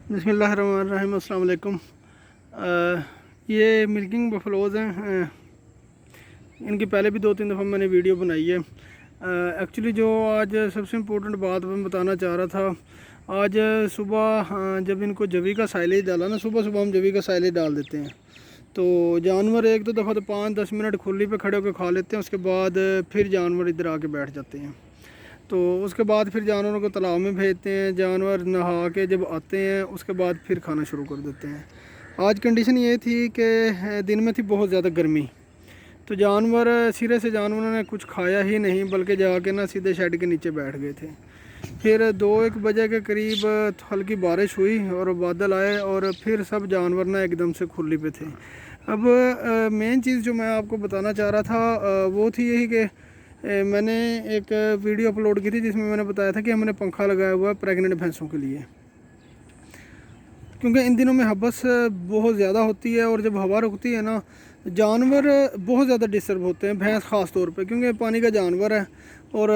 बिस्मिल्लाहिर्रहमानिर्रहीम, अस्सलाम वालेकुम। ये मिल्किंग बफलोज़ हैं। इनकी पहले भी 2-3 दफ़ा मैंने वीडियो बनाई है। एक्चुअली जो आज सबसे इम्पोर्टेंट बात मैं बताना चाह रहा था, आज सुबह जब इनको जवी का साइलेज डाला ना, सुबह सुबह हम जवी का साइलेज डाल देते हैं तो जानवर एक दो दफ़ा तो 5-10 मिनट खुली पे खड़े होकर खा लेते हैं। उसके बाद फिर जानवर इधर आके बैठ जाते हैं। तो उसके बाद फिर जानवरों को तालाब में भेजते हैं। जानवर नहा के जब आते हैं उसके बाद फिर खाना शुरू कर देते हैं। आज कंडीशन ये थी कि दिन में थी बहुत ज़्यादा गर्मी, तो जानवर सिरे से जानवरों ने कुछ खाया ही नहीं, बल्कि जाके ना सीधे शेड के नीचे बैठ गए थे। फिर 2-1 बजे के करीब हल्की बारिश हुई और बादल आए और फिर सब जानवर ना एकदम से खुली पे थे। अब मेन चीज़ जो मैं आपको बताना चाह रहा था वो थी यही कि मैंने एक वीडियो अपलोड की थी जिसमें मैंने बताया था कि हमने पंखा लगाया हुआ है प्रेग्नेंट भैंसों के लिए, क्योंकि इन दिनों में हबस बहुत ज़्यादा होती है और जब हवा रुकती है ना, जानवर बहुत ज़्यादा डिस्टर्ब होते हैं, भैंस ख़ास तौर पे, क्योंकि पानी का जानवर है और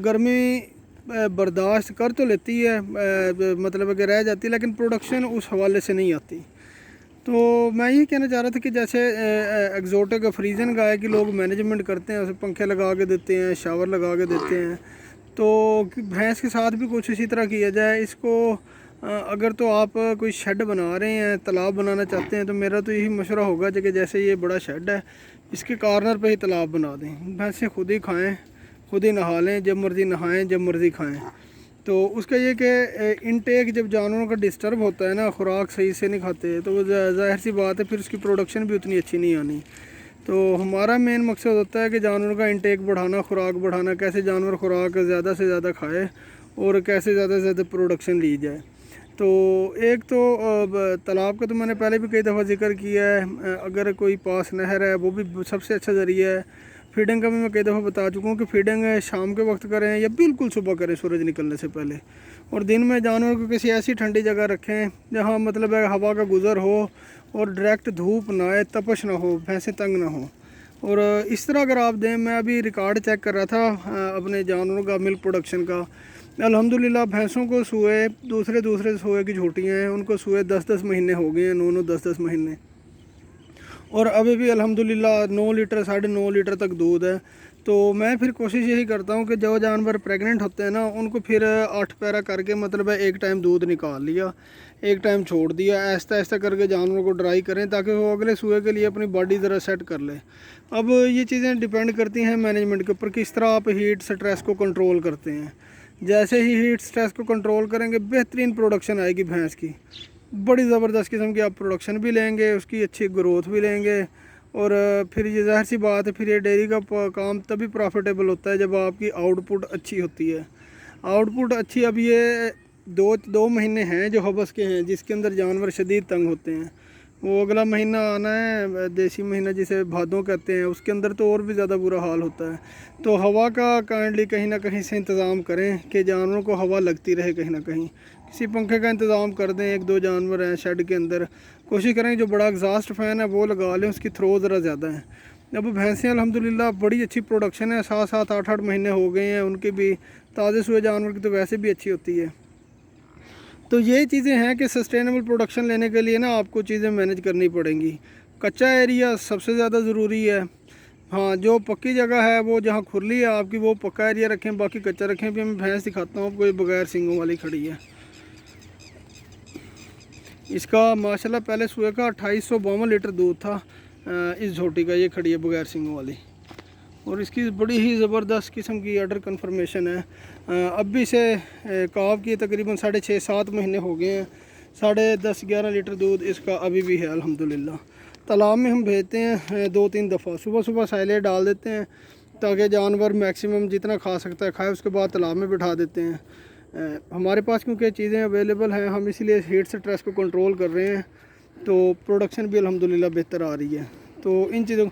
गर्मी बर्दाश्त कर तो लेती है, मतलब कि रह जाती है, लेकिन प्रोडक्शन उस हवाले से नहीं आती। तो मैं यही कहना चाह रहा था कि जैसे एग्जोटिक फ्रीजन गाय की लोग मैनेजमेंट करते हैं, उसे पंखे लगा के देते हैं, शावर लगा के देते हैं, तो भैंस के साथ भी कुछ इसी तरह किया जाए। इसको अगर तो आप कोई शेड बना रहे हैं, तालाब बनाना चाहते हैं, तो मेरा तो यही मशवरा होगा कि जैसे ये बड़ा शेड है, इसके कॉर्नर पे ही तालाब बना दें। भैंसें खुद ही खाएँ, खुद ही नहा लें, जब मर्ज़ी नहाएँ, जब मर्ज़ी खाएँ। तो उसका ये कि इनटेक जब जानवरों का डिस्टर्ब होता है ना, खुराक सही से नहीं खाते, तो वो ज़ाहिर सी बात है फिर उसकी प्रोडक्शन भी उतनी अच्छी नहीं आनी। तो हमारा मेन मकसद होता है कि जानवरों का इनटेक बढ़ाना, खुराक बढ़ाना, कैसे जानवर खुराक ज़्यादा से ज़्यादा खाए और कैसे ज़्यादा से ज़्यादा प्रोडक्शन ली जाए। तो एक तो तालाब का तो मैंने पहले भी कई दफ़ा जिक्र किया है, अगर कोई पास नहर है वो भी सबसे अच्छा ज़रिया है। फीडिंग का भी मैं कई दफ़ा बता चुका हूँ कि फीडिंग शाम के वक्त करें या बिल्कुल सुबह करें सूरज निकलने से पहले, और दिन में जानवर को किसी ऐसी ठंडी जगह रखें जहाँ मतलब हवा का गुज़र हो और डायरेक्ट धूप ना आए, तपश ना हो, भैंसें तंग ना हो। और इस तरह अगर आप दें, मैं अभी रिकॉर्ड चेक कर रहा था अपने जानवरों का मिल्क प्रोडक्शन का, अल्हम्दुलिल्लाह भैंसों को सूए दूसरे सूए की झोटियाँ हैं, उनको सूए 10-10 महीने हो गए हैं, 9-9 10-10 महीने, और अभी भी अल्हम्दुलिल्लाह 9 लीटर 9.5 लीटर तक दूध है। तो मैं फिर कोशिश यही करता हूँ कि जो जानवर प्रेग्नेंट होते हैं ना, उनको फिर 8 पैरा करके, मतलब है एक टाइम दूध निकाल लिया, एक टाइम छोड़ दिया, ऐसा ऐसा करके जानवरों को ड्राई करें ताकि वो अगले सूए के लिए अपनी बॉडी ज़रा सेट कर ले। अब ये चीज़ें डिपेंड करती हैं मैनेजमेंट के ऊपर, किस तरह आप हीट स्ट्रेस को कंट्रोल करते हैं। जैसे ही हीट स्ट्रेस को कंट्रोल करेंगे, बेहतरीन प्रोडक्शन आएगी भैंस की, बड़ी ज़बरदस्त किस्म की आप प्रोडक्शन भी लेंगे, उसकी अच्छी ग्रोथ भी लेंगे। और फिर ये ज़ाहिर सी बात है, फिर ये डेयरी का काम तभी प्रॉफिटेबल होता है जब आपकी आउटपुट अच्छी होती है। आउटपुट अच्छी, अब ये दो महीने हैं जो हबस के हैं, जिसके अंदर जानवर शदीद तंग होते हैं। वो अगला महीना आना है, देसी महीना जिसे भादों कहते हैं, उसके अंदर तो और भी ज़्यादा बुरा हाल होता है। तो हवा का काइंडली कहीं ना कहीं से इंतज़ाम करें कि जानवरों को हवा लगती रहे, कहीं ना कहीं किसी पंखे का इंतज़ाम कर दें। 1-2 जानवर हैं शेड के अंदर, कोशिश करें जो बड़ा एग्जॉस्ट फ़ैन है वो लगा लें, उसकी थ्रो ज़रा ज़्यादा है। अब भैंसें अल्हम्दुलिल्लाह बड़ी अच्छी प्रोडक्शन है, 7-7 8-8 महीने हो गए हैं उनकी भी, ताज़े सुए जानवर की तो वैसे भी अच्छी होती है। तो ये चीज़ें हैं कि सस्टेनेबल प्रोडक्शन लेने के लिए ना आपको चीज़ें मैनेज करनी पड़ेंगी। कच्चा एरिया सबसे ज़्यादा ज़रूरी है। हाँ, जो पक्की जगह है वो जहाँ खुली है आपकी, वो पक्का एरिया रखें, बाकी कच्चा रखें। अभी मैं भैंस दिखाता हूँ आपको, बगैर सींगों वाली खड़ी है। इसका माशाल्लाह पहले सुबह का 2852 लीटर दूध था इस झोटी का, ये खड़ी है बगैर सींगों वाली, और इसकी बड़ी ही ज़बरदस्त किस्म की अडर कन्फर्मेशन है। अब भी इसे काव की तकरीबन 6.5-7 महीने हो गए हैं, 10.5-11 लीटर दूध इसका अभी भी है अल्हम्दुलिल्लाह। तालाब में हम भेजते हैं 2-3 दफ़ा, सुबह सुबह साइलेज डाल देते हैं ताकि जानवर मैक्सिमम जितना खा सकता है खाए, उसके बाद तालाब में बिठा देते हैं। हमारे पास क्योंकि चीज़ें अवेलेबल हैं, हम इसीलिए हीट स्ट्रेस को कंट्रोल कर रहे हैं, तो प्रोडक्शन भी अल्हम्दुलिल्लाह बेहतर आ रही है। तो इन चीज़ों,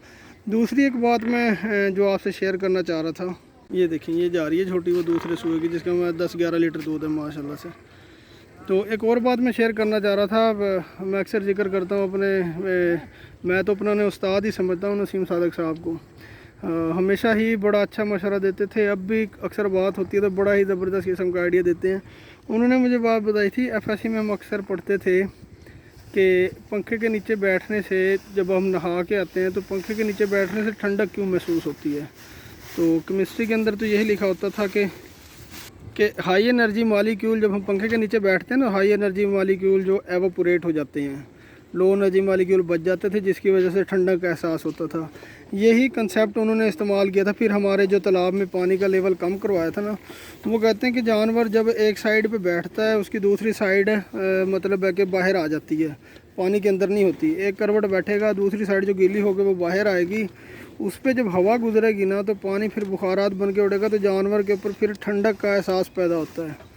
दूसरी एक बात मैं जो आपसे शेयर करना चाह रहा था, ये देखें, ये जा रही है छोटी वो दूसरे सूए की, जिसका मैं 10-11 लीटर दूध है माशाल्लाह से। तो एक और बात मैं शेयर करना चाह रहा था, मैं अक्सर जिक्र करता हूँ अपने मैं तो अपना उस्ताद ही समझता हूँ नसीम सादक साहब को। हमेशा ही बड़ा अच्छा मशवरा देते थे, अब भी अक्सर बात होती है तो बड़ा ही ज़बरदस्त किस्म का आइडिया देते हैं। उन्होंने मुझे बात बताई थी, एफएससी में हम अक्सर पढ़ते थे कि पंखे के नीचे बैठने से, जब हम नहा के आते हैं तो पंखे के नीचे बैठने से ठंडक क्यों महसूस होती है। तो केमिस्ट्री के अंदर तो यही लिखा होता था कि हाई एनर्जी मालिक्यूल, जब हम पंखे के नीचे बैठते हैं ना, हाई एनर्जी मालिक्यूल जो एवोपोरेट हो जाते हैं, लो एनर्जी मालिक्यूल बच जाते थे, जिसकी वजह से ठंडक का एहसास होता था। यही कंसेप्ट उन्होंने इस्तेमाल किया था। फिर हमारे जो तालाब में पानी का लेवल कम करवाया था ना, वो कहते हैं कि जानवर जब एक साइड पे बैठता है, उसकी दूसरी साइड मतलब है कि बाहर आ जाती है, पानी के अंदर नहीं होती। एक करवट बैठेगा, दूसरी साइड जो गीली होकर वो बाहर आएगी, उस पर जब हवा गुजरेगी ना तो पानी फिर बुखारात बन के उड़ेगा, तो जानवर के ऊपर फिर ठंडक का एहसास पैदा होता है।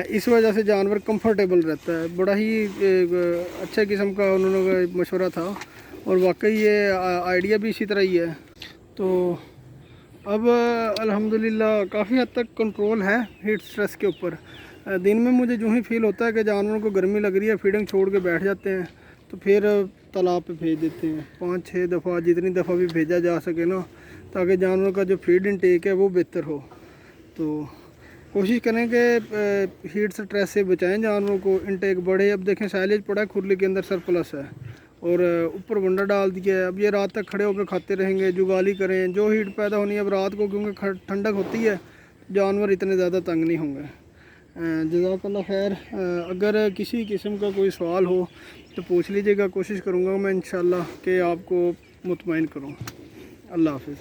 इस वजह से जानवर कंफर्टेबल रहता है। बड़ा ही अच्छे किस्म का उन्होंने मशवरा था, और वाकई ये आइडिया भी इसी तरह ही है। तो अब अल्हम्दुलिल्लाह काफ़ी हद तक कंट्रोल है हीट स्ट्रेस के ऊपर। दिन में मुझे जो ही फील होता है कि जानवरों को गर्मी लग रही है, फीडिंग छोड़ के बैठ जाते हैं, तो फिर तालाब पे भेज देते हैं 5-6 दफ़ा, जितनी दफ़ा भी भेजा जा सके ना, ताकि जानवरों का जो फीड इनटेक है वो बेहतर हो। तो कोशिश करें कि हीट स्ट्रेस से बचाएं जानवरों को, इनटेक बढ़े। अब देखें साइलेज पड़ा है, खुरली के अंदर सरप्लस है, और ऊपर वंडा डाल दिया है। अब ये रात तक खड़े होकर खाते रहेंगे, जुगाली करें, जो हीट पैदा होनी है अब रात को, क्योंकि ठंडक होती है, जानवर इतने ज़्यादा तंग नहीं होंगे। जज़ाकल्लाह खैर। अगर किसी किस्म का कोई सवाल हो तो पूछ लीजिएगा, कोशिश करूँगा मैं इंशाल्लाह कि आपको मुतमईन करूँ। अल्लाह हाफ़िज़।